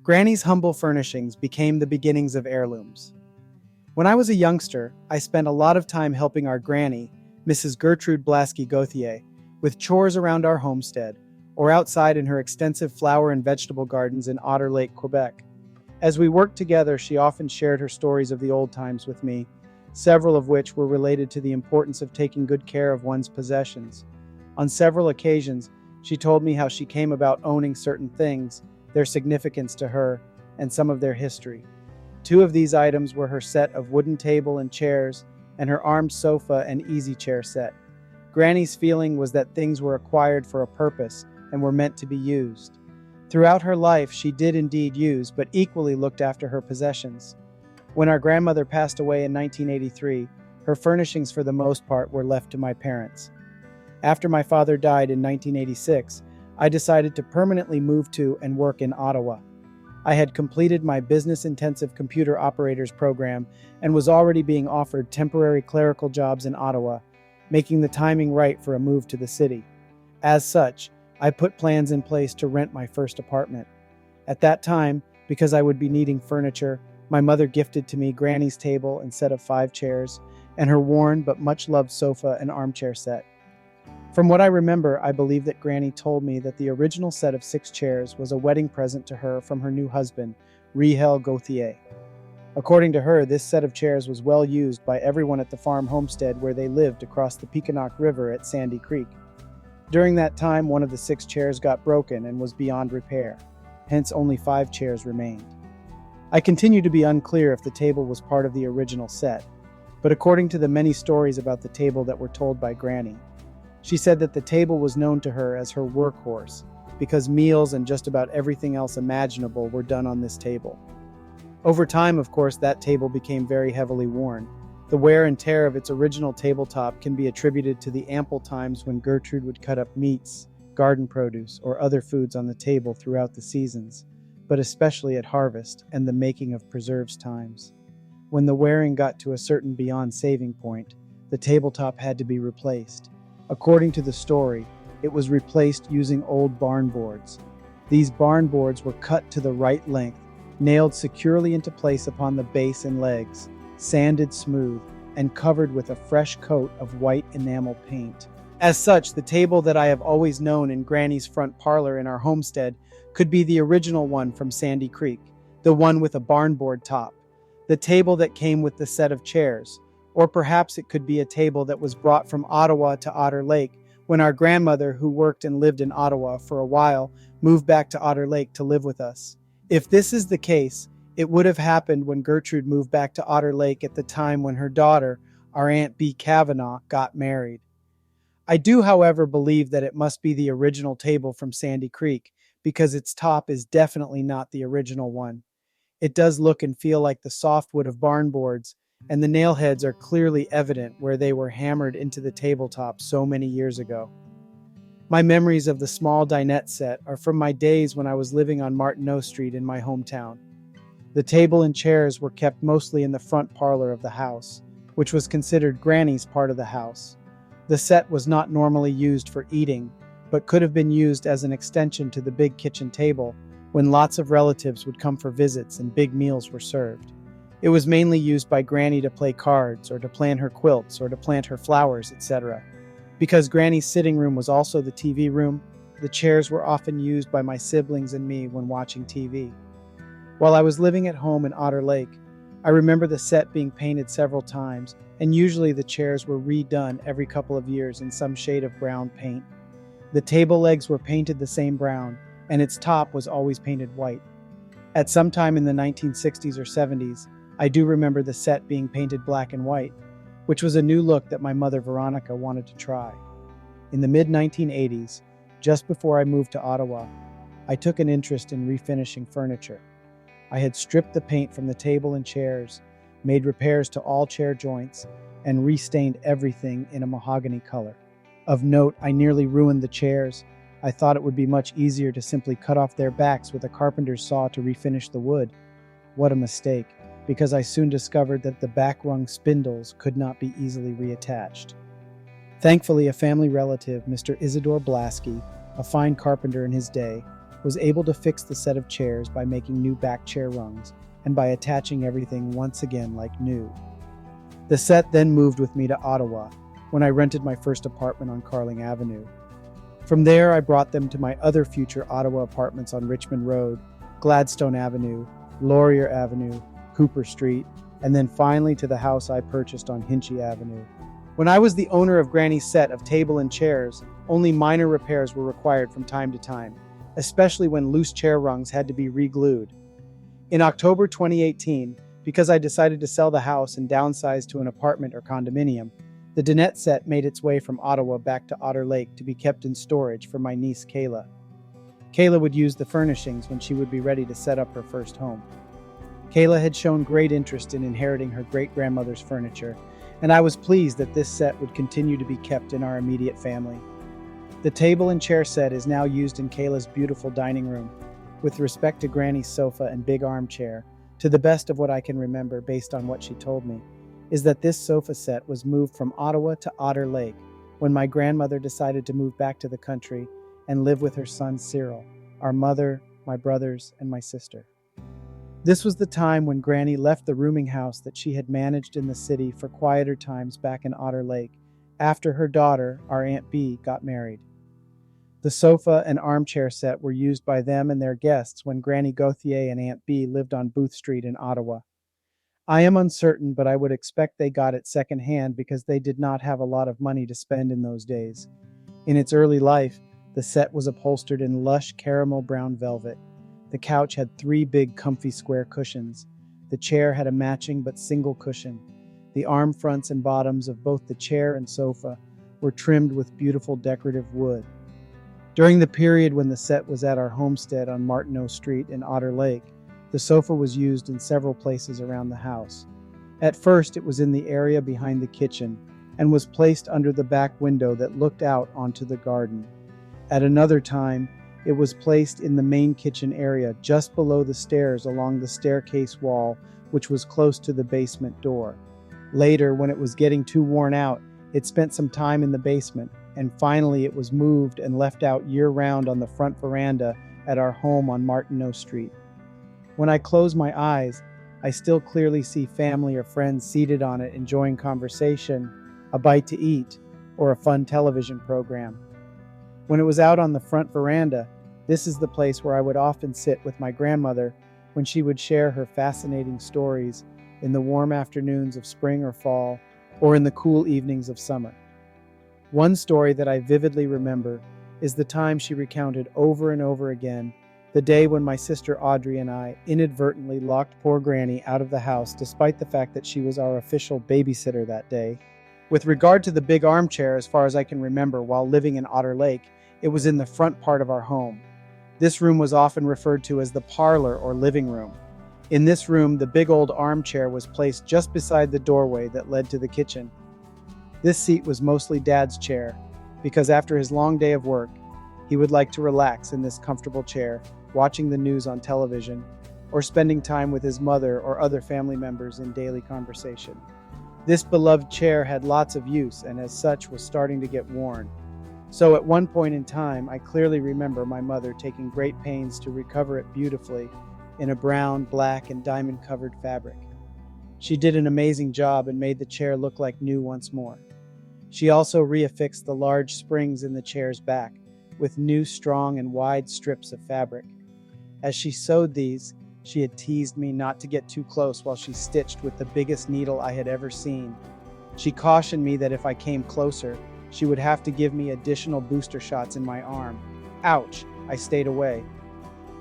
Granny's humble furnishings became the beginnings of heirlooms. When I was a youngster, I spent a lot of time helping our granny, Mrs. Gertrude Blasky Gauthier, with chores around our homestead, or outside in her extensive flower and vegetable gardens in Otter Lake, Quebec. As we worked together, she often shared her stories of the old times with me, several of which were related to the importance of taking good care of one's possessions. On several occasions, she told me how she came about owning certain things, their significance to her, and some of their history. Two of these items were her set of wooden table and chairs and her armed sofa and easy chair set. Granny's feeling was that things were acquired for a purpose and were meant to be used. Throughout her life, she did indeed use, but equally looked after her possessions. When our grandmother passed away in 1983, her furnishings for the most part were left to my parents. After my father died in 1986, I decided to permanently move to and work in Ottawa. I had completed my business-intensive computer operators program and was already being offered temporary clerical jobs in Ottawa, making the timing right for a move to the city. As such, I put plans in place to rent my first apartment. At that time, because I would be needing furniture, my mother gifted to me Granny's table and set of 5 chairs, and her worn but much-loved sofa and armchair set. From what I remember, I believe that Granny told me that the original set of 6 chairs was a wedding present to her from her new husband, Rihel Gauthier. According to her, this set of chairs was well used by everyone at the farm homestead where they lived across the Pequannock River at Sandy Creek. During that time, one of the 6 chairs got broken and was beyond repair. Hence, only 5 chairs remained. I continue to be unclear if the table was part of the original set, but according to the many stories about the table that were told by Granny, she said that the table was known to her as her workhorse because meals and just about everything else imaginable were done on this table. Over time, of course, that table became very heavily worn. The wear and tear of its original tabletop can be attributed to the ample times when Gertrude would cut up meats, garden produce, or other foods on the table throughout the seasons, but especially at harvest and the making of preserves times. When the wearing got to a certain beyond saving point, the tabletop had to be replaced. According to the story, it was replaced using old barn boards. These barn boards were cut to the right length, nailed securely into place upon the base and legs, sanded smooth, and covered with a fresh coat of white enamel paint. As such, the table that I have always known in Granny's front parlor in our homestead could be the original one from Sandy Creek, the one with a barn board top, the table that came with the set of chairs, or perhaps it could be a table that was brought from Ottawa to Otter Lake when our grandmother, who worked and lived in Ottawa for a while, moved back to Otter Lake to live with us. If this is the case, it would have happened when Gertrude moved back to Otter Lake at the time when her daughter, our Aunt B. Kavanaugh, got married. I do, however, believe that it must be the original table from Sandy Creek because its top is definitely not the original one. It does look and feel like the softwood of barn boards, and the nail heads are clearly evident where they were hammered into the tabletop so many years ago. My memories of the small dinette set are from my days when I was living on Martineau Street in my hometown. The table and chairs were kept mostly in the front parlor of the house, which was considered Granny's part of the house. The set was not normally used for eating, but could have been used as an extension to the big kitchen table when lots of relatives would come for visits and big meals were served. It was mainly used by Granny to play cards or to plan her quilts or to plant her flowers, etc. Because Granny's sitting room was also the TV room, the chairs were often used by my siblings and me when watching TV. While I was living at home in Otter Lake, I remember the set being painted several times, and usually the chairs were redone every couple of years in some shade of brown paint. The table legs were painted the same brown, and its top was always painted white. At some time in the 1960s or 70s, I do remember the set being painted black and white, which was a new look that my mother Veronica wanted to try. In the mid-1980s, just before I moved to Ottawa, I took an interest in refinishing furniture. I had stripped the paint from the table and chairs, made repairs to all chair joints, and restained everything in a mahogany color. Of note, I nearly ruined the chairs. I thought it would be much easier to simply cut off their backs with a carpenter's saw to refinish the wood. What a mistake, because I soon discovered that the back-rung spindles could not be easily reattached. Thankfully, a family relative, Mr. Isidore Blasky, a fine carpenter in his day, was able to fix the set of chairs by making new back chair rungs and by attaching everything once again like new. The set then moved with me to Ottawa when I rented my first apartment on Carling Avenue. From there, I brought them to my other future Ottawa apartments on Richmond Road, Gladstone Avenue, Laurier Avenue, Cooper Street, and then finally to the house I purchased on Hinchy Avenue. When I was the owner of Granny's set of table and chairs, only minor repairs were required from time to time, especially when loose chair rungs had to be re-glued. In October 2018, because I decided to sell the house and downsize to an apartment or condominium, the dinette set made its way from Ottawa back to Otter Lake to be kept in storage for my niece Kayla. Kayla would use the furnishings when she would be ready to set up her first home. Kayla had shown great interest in inheriting her great-grandmother's furniture, and I was pleased that this set would continue to be kept in our immediate family. The table and chair set is now used in Kayla's beautiful dining room. With respect to Granny's sofa and big armchair, to the best of what I can remember based on what she told me, is that this sofa set was moved from Ottawa to Otter Lake when my grandmother decided to move back to the country and live with her son Cyril, our mother, my brothers, and my sister. This was the time when Granny left the rooming house that she had managed in the city for quieter times back in Otter Lake after her daughter, our Aunt Bee, got married. The sofa and armchair set were used by them and their guests when Granny Gauthier and Aunt Bee lived on Booth Street in Ottawa. I am uncertain, but I would expect they got it secondhand because they did not have a lot of money to spend in those days. In its early life, the set was upholstered in lush caramel brown velvet. The couch had 3 big comfy square cushions. The chair had a matching but single cushion. The arm fronts and bottoms of both the chair and sofa were trimmed with beautiful decorative wood. During the period when the set was at our homestead on Martineau Street in Otter Lake, the sofa was used in several places around the house. At first, it was in the area behind the kitchen and was placed under the back window that looked out onto the garden. At another time, it was placed in the main kitchen area just below the stairs along the staircase wall, which was close to the basement door. Later, when it was getting too worn out, it spent some time in the basement, and finally it was moved and left out year-round on the front veranda at our home on Martineau Street. When I close my eyes, I still clearly see family or friends seated on it enjoying conversation, a bite to eat, or a fun television program. When it was out on the front veranda, this is the place where I would often sit with my grandmother when she would share her fascinating stories in the warm afternoons of spring or fall, or in the cool evenings of summer. One story that I vividly remember is the time she recounted over and over again, the day when my sister Audrey and I inadvertently locked poor Granny out of the house despite the fact that she was our official babysitter that day. With regard to the big armchair, as far as I can remember while living in Otter Lake, it was in the front part of our home. This room was often referred to as the parlor or living room. In this room, the big old armchair was placed just beside the doorway that led to the kitchen. This seat was mostly Dad's chair, because after his long day of work, he would like to relax in this comfortable chair, watching the news on television, or spending time with his mother or other family members in daily conversation. This beloved chair had lots of use and as such was starting to get worn. So at one point in time, I clearly remember my mother taking great pains to recover it beautifully in a brown, black, and diamond-covered fabric. She did an amazing job and made the chair look like new once more. She also reaffixed the large springs in the chair's back with new, strong, and wide strips of fabric. As she sewed these, she had teased me not to get too close while she stitched with the biggest needle I had ever seen. She cautioned me that if I came closer, she would have to give me additional booster shots in my arm. Ouch! I stayed away.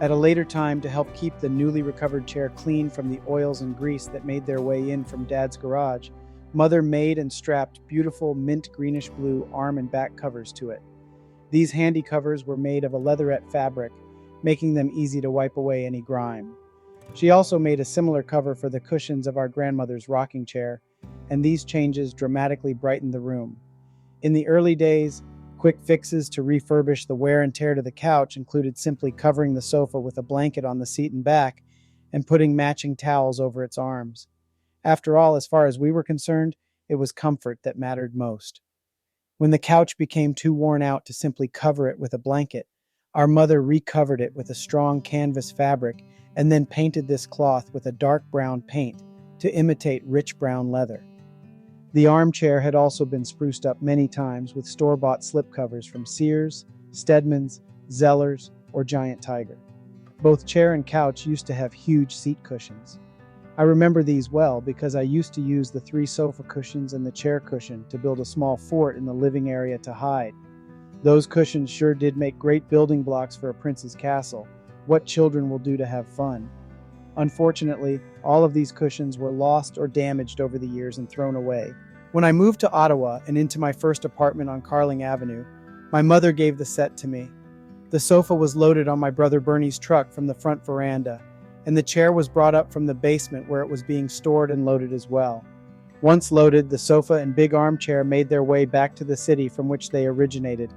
At a later time, to help keep the newly recovered chair clean from the oils and grease that made their way in from Dad's garage, Mother made and strapped beautiful mint greenish blue arm and back covers to it. These handy covers were made of a leatherette fabric, making them easy to wipe away any grime. She also made a similar cover for the cushions of our grandmother's rocking chair, and these changes dramatically brightened the room. In the early days, quick fixes to refurbish the wear and tear to the couch included simply covering the sofa with a blanket on the seat and back and putting matching towels over its arms. After all, as far as we were concerned, it was comfort that mattered most. When the couch became too worn out to simply cover it with a blanket, Our mother recovered it with a strong canvas fabric and then painted this cloth with a dark brown paint to imitate rich brown leather. The armchair had also been spruced up many times with store-bought slipcovers from Sears, Stedman's, Zeller's, or Giant Tiger. Both chair and couch used to have huge seat cushions. I remember these well because I used to use the 3 sofa cushions and the chair cushion to build a small fort in the living area to hide. Those cushions sure did make great building blocks for a prince's castle. What children will do to have fun. Unfortunately, all of these cushions were lost or damaged over the years and thrown away. When I moved to Ottawa and into my first apartment on Carling Avenue, my mother gave the set to me. The sofa was loaded on my brother Bernie's truck from the front veranda, and the chair was brought up from the basement where it was being stored and loaded as well. Once loaded, the sofa and big armchair made their way back to the city from which they originated.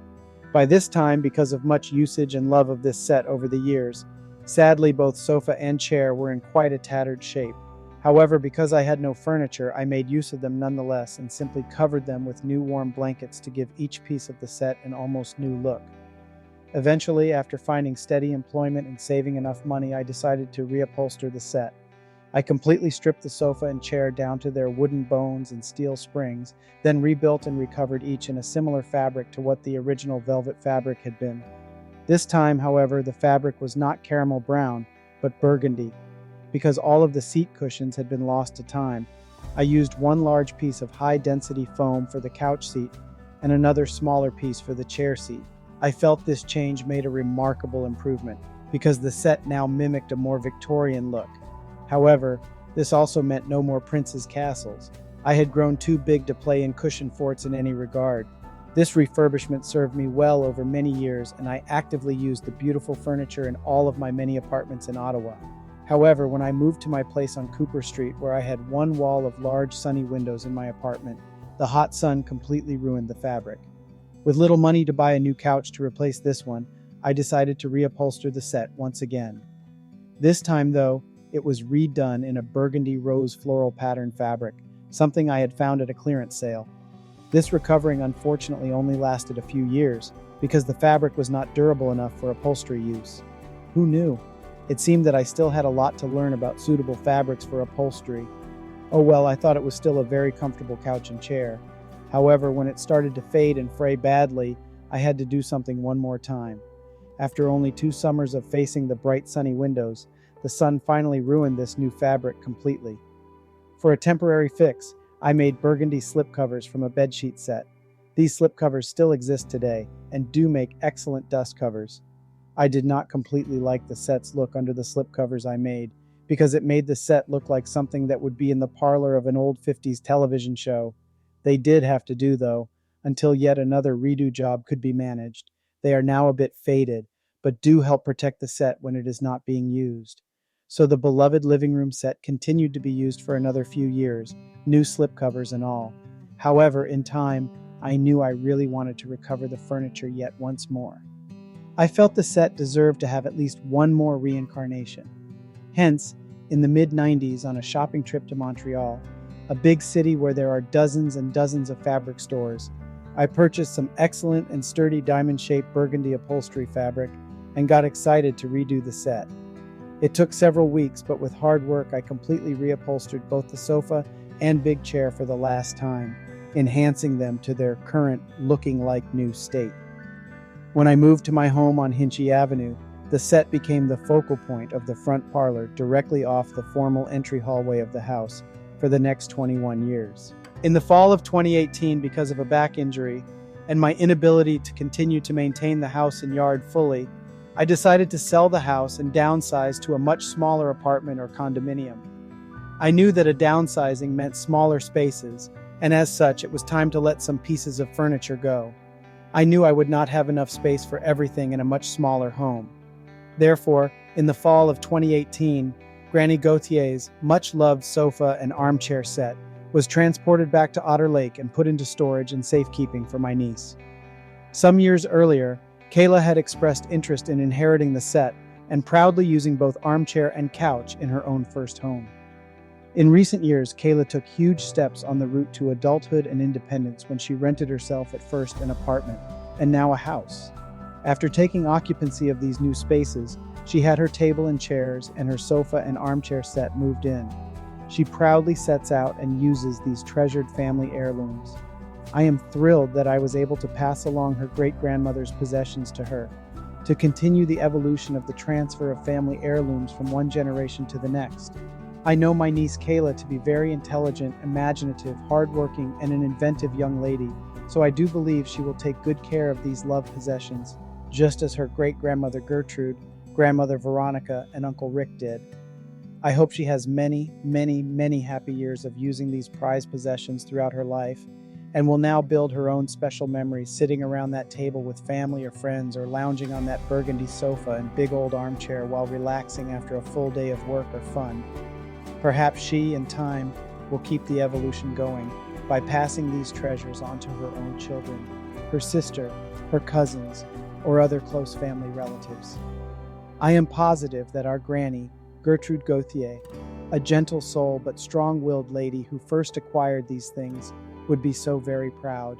By this time, because of much usage and love of this set over the years, sadly both sofa and chair were in quite a tattered shape. However, because I had no furniture, I made use of them nonetheless and simply covered them with new warm blankets to give each piece of the set an almost new look. Eventually, after finding steady employment and saving enough money, I decided to reupholster the set. I completely stripped the sofa and chair down to their wooden bones and steel springs, then rebuilt and recovered each in a similar fabric to what the original velvet fabric had been. This time, however, the fabric was not caramel brown, but burgundy. Because all of the seat cushions had been lost to time, I used one large piece of high-density foam for the couch seat and another smaller piece for the chair seat. I felt this change made a remarkable improvement, because the set now mimicked a more Victorian look. However, this also meant no more prince's castles. I had grown too big to play in cushion forts in any regard. This refurbishment served me well over many years, and I actively used the beautiful furniture in all of my many apartments in Ottawa. However, when I moved to my place on Cooper Street, where I had one wall of large sunny windows in my apartment, the hot sun completely ruined the fabric. With little money to buy a new couch to replace this one, I decided to reupholster the set once again. This time, though, it was redone in a burgundy rose floral pattern fabric, something I had found at a clearance sale. This recovering unfortunately only lasted a few years, because the fabric was not durable enough for upholstery use. Who knew? It seemed that I still had a lot to learn about suitable fabrics for upholstery. Oh well, I thought it was still a very comfortable couch and chair. However, when it started to fade and fray badly, I had to do something one more time. After only 2 summers of facing the bright sunny windows, the sun finally ruined this new fabric completely. For a temporary fix, I made burgundy slipcovers from a bedsheet set. These slipcovers still exist today and do make excellent dust covers. I did not completely like the set's look under the slipcovers I made, because it made the set look like something that would be in the parlor of an old 50s television show. They did have to do, though, until yet another redo job could be managed. They are now a bit faded, but do help protect the set when it is not being used. So the beloved living room set continued to be used for another few years, new slipcovers and all. However, in time, I knew I really wanted to recover the furniture yet once more. I felt the set deserved to have at least one more reincarnation. Hence, in the mid-90s, on a shopping trip to Montreal, a big city where there are dozens and dozens of fabric stores, I purchased some excellent and sturdy diamond-shaped burgundy upholstery fabric and got excited to redo the set. It took several weeks, but with hard work I completely reupholstered both the sofa and big chair for the last time, enhancing them to their current looking like new state. When I moved to my home on Hinchy Avenue, the set became the focal point of the front parlor directly off the formal entry hallway of the house for the next 21 years. In the fall of 2018, because of a back injury and my inability to continue to maintain the house and yard fully, I decided to sell the house and downsize to a much smaller apartment or condominium. I knew that a downsizing meant smaller spaces, and as such, it was time to let some pieces of furniture go. I knew I would not have enough space for everything in a much smaller home. Therefore, in the fall of 2018, Granny Gauthier's much-loved sofa and armchair set was transported back to Otter Lake and put into storage and safekeeping for my niece. Some years earlier, Kayla had expressed interest in inheriting the set and proudly using both armchair and couch in her own first home. In recent years, Kayla took huge steps on the route to adulthood and independence when she rented herself at first an apartment and now a house. After taking occupancy of these new spaces, she had her table and chairs and her sofa and armchair set moved in. She proudly sets out and uses these treasured family heirlooms. I am thrilled that I was able to pass along her great-grandmother's possessions to her, to continue the evolution of the transfer of family heirlooms from one generation to the next. I know my niece Kayla to be very intelligent, imaginative, hardworking, and an inventive young lady, so I do believe she will take good care of these loved possessions, just as her great-grandmother Gertrude, grandmother Veronica, and Uncle Rick did. I hope she has many, many, many happy years of using these prized possessions throughout her life, and will now build her own special memories sitting around that table with family or friends, or lounging on that burgundy sofa and big old armchair while relaxing after a full day of work or fun. Perhaps she, in time, will keep the evolution going by passing these treasures on to her own children, her sister, her cousins, or other close family relatives. I am positive that our granny, Gertrude Gauthier, a gentle soul but strong-willed lady who first acquired these things, would be so very proud.